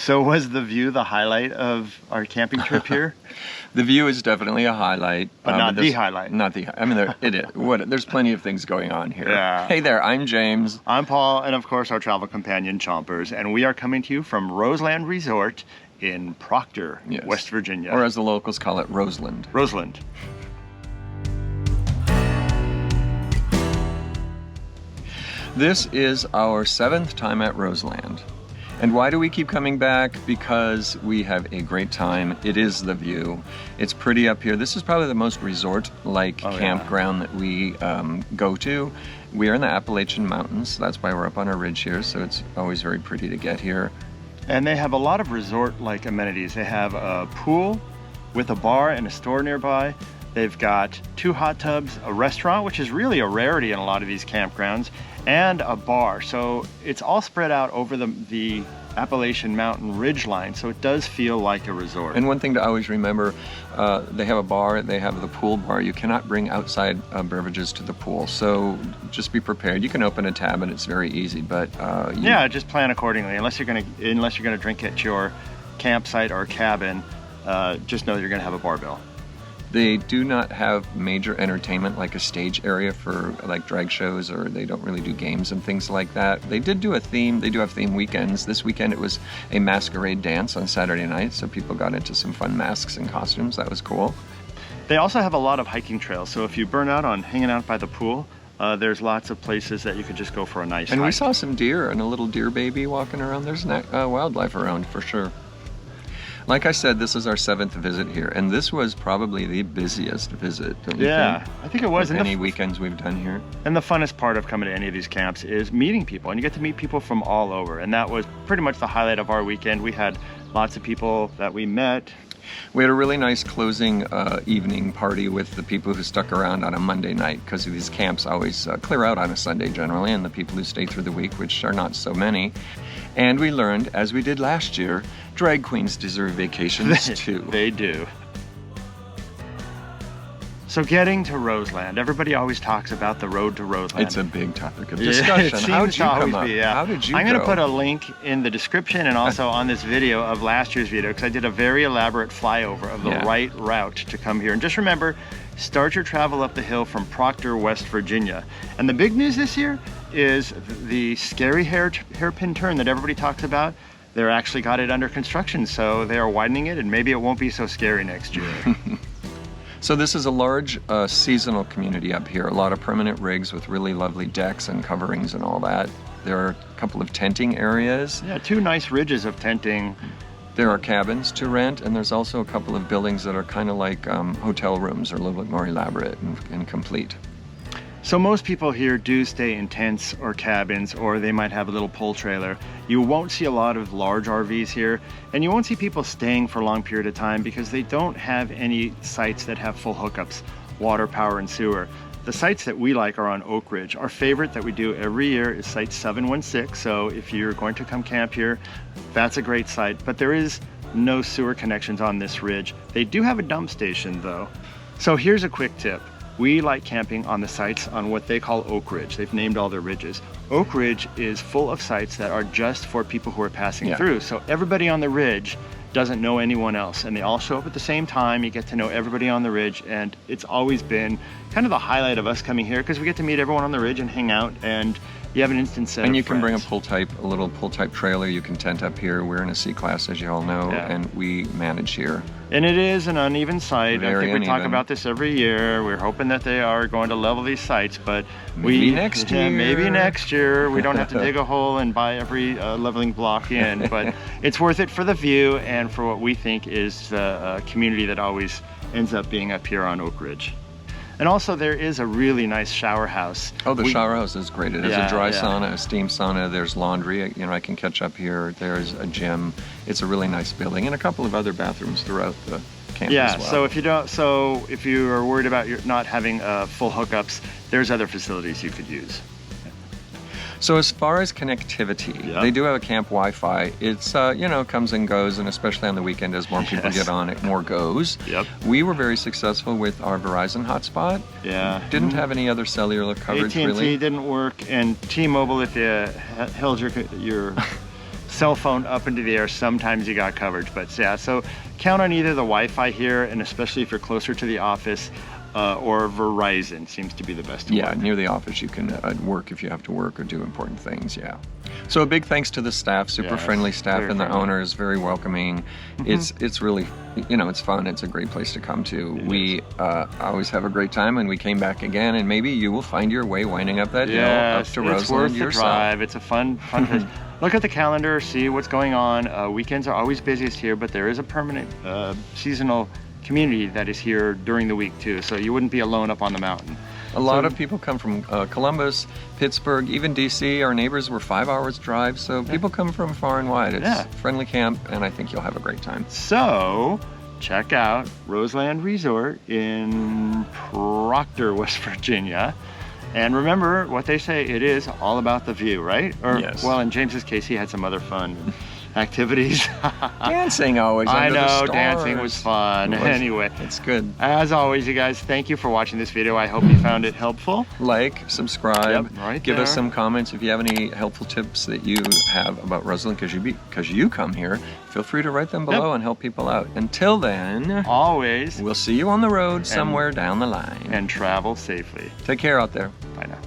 So was the view the highlight of our camping trip here? The view is definitely a highlight. But not the highlight. Not the, I mean, it is. There's plenty of things going on here. Yeah. Hey there, I'm James. I'm Paul, and of course our travel companion Chompers, and we are coming to you from Roseland Resort in Proctor, Yes. West Virginia. Or as the locals call it, Roseland. Roseland. This is our 7th time at Roseland. And why do we keep coming back? Because we have a great time. It is the view. It's pretty up here. This is probably the most resort-like campground that we go to. We are in the Appalachian Mountains. That's why we're up on a ridge here, so it's always very pretty to get here. And they have a lot of resort-like amenities. They have a pool with a bar and a store nearby. They've got 2 hot tubs, a restaurant, which is really a rarity in a lot of these campgrounds, and a bar. So it's all spread out over the Appalachian Mountain ridgeline, so it does feel like a resort. And one thing to always remember, they have a bar, they have the pool bar. You cannot bring outside beverages to the pool, so just be prepared. You can open a tab and it's very easy, but yeah, just plan accordingly. Unless you're gonna drink at your campsite or cabin, just know you're gonna have a bar bill. They do not have major entertainment like a stage area for like drag shows, or they don't really do games and things like that. They did do a theme, they do have theme weekends. This weekend it was a masquerade dance on Saturday night, so people got into some fun masks and costumes. That was cool. They also have a lot of hiking trails, so if you burn out on hanging out by the pool, there's lots of places that you could just go for a nice hike. And we saw some deer and a little deer baby walking around. There's wildlife around for sure. Like I said, this is our 7th visit here, and this was probably the busiest visit, don't you think? I think it was. Of any weekends we've done here. And the funnest part of coming to any of these camps is meeting people, and you get to meet people from all over, and that was pretty much the highlight of our weekend. We had lots of people that we met. We had a really nice closing evening party with the people who stuck around on a Monday night, because these camps always clear out on a Sunday generally, and the people who stay through the week, which are not so many. And we learned, as we did last year, drag queens deserve vacations too. They do. So getting to Roseland, everybody always talks about the road to Roseland. It's a big topic of discussion. How did you come up? How did you I'm going to put a link in the description and also on this video of last year's video, because I did a very elaborate flyover of the right route to come here. And just remember, start your travel up the hill from Proctor, West Virginia. And the big news this year is the scary hairpin turn that everybody talks about. They're actually got it under construction, so they are widening it, and maybe it won't be so scary next year. So this is a large seasonal community up here. A lot of permanent rigs with really lovely decks and coverings and all that. There are a couple of tenting areas. Yeah, 2 nice ridges of tenting. There are cabins to rent, and there's also a couple of buildings that are kind of like hotel rooms, or a little bit more elaborate and complete. So most people here do stay in tents or cabins, or they might have a little pull trailer. You won't see a lot of large RVs here, and you won't see people staying for a long period of time because they don't have any sites that have full hookups, water, power, and sewer. The sites that we like are on Oak Ridge. Our favorite that we do every year is site 716, so if you're going to come camp here, that's a great site, but there is no sewer connections on this ridge. They do have a dump station though. So here's a quick tip. We like camping on the sites on what they call Oak Ridge. They've named all their ridges. Oak Ridge is full of sites that are just for people who are passing through. So everybody on the ridge doesn't know anyone else, and they all show up at the same time. You get to know everybody on the ridge, and it's always been kind of the highlight of us coming here, because we get to meet everyone on the ridge and hang out, and you have an instant set and of you can bring friends. a little pull-type trailer. You can tent up here. We're in a C-class, as you all know, and we manage here. And it is an uneven site. Very I think we uneven. talk about this every year. We're hoping that they are going to level these sites, but maybe next year. Maybe next year. We don't have to dig a hole and buy every leveling block in, but it's worth it for the view and for what we think is the community that always ends up being up here on Oak Ridge. And also there is a really nice shower house. Oh, the shower house is great. It has a dry sauna, a steam sauna. There's laundry. You know, I can catch up here. There's a gym. It's a really nice building, and a couple of other bathrooms throughout the camp as well. So if you are worried about not having full hookups, there's other facilities you could use. So as far as connectivity, they do have a camp Wi-Fi. It's, comes and goes, and especially on the weekend as more people get on it, more goes. We were very successful with our Verizon hotspot. Didn't have any other cellular coverage, AT&T really. didn't work, and T-Mobile, if you held your cell phone up into the air, sometimes you got coverage. But yeah, so count on either the Wi-Fi here, and especially if you're closer to the office, or Verizon seems to be the best. Yeah, near the office you can work if you have to work or do important things. Yeah. So a big thanks to the staff, super friendly staff, and the owners, very welcoming. It's really, it's fun. It's a great place to come to. We always have a great time, and we came back again, and maybe you will find your way winding up that hill up to Roseland it's worth yourself. The drive. It's a fun place. Look at the calendar, see what's going on. Weekends are always busiest here, but there is a permanent seasonal community that is here during the week too, so you wouldn't be alone up on the mountain. A lot of people come from Columbus, Pittsburgh, even DC. Our neighbors were 5 hours drive, so people come from far and wide. It's a friendly camp, and I think you'll have a great time. So check out Roseland Resort in Proctor, West Virginia. And remember what they say, it is all about the view, right? Or, yes. Well, in James's case, he had some other fun activities. Dancing always I under the know, stars. dancing was fun. Anyway, it's good. As always, you guys, thank you for watching this video. I hope you found it helpful. Like, subscribe, give us some comments if you have any helpful tips that you have about Roseland, because you come here. Feel free to write them below and help people out. Until then, always, we'll see you on the road somewhere down the line. And travel safely. Take care out there. Bye now.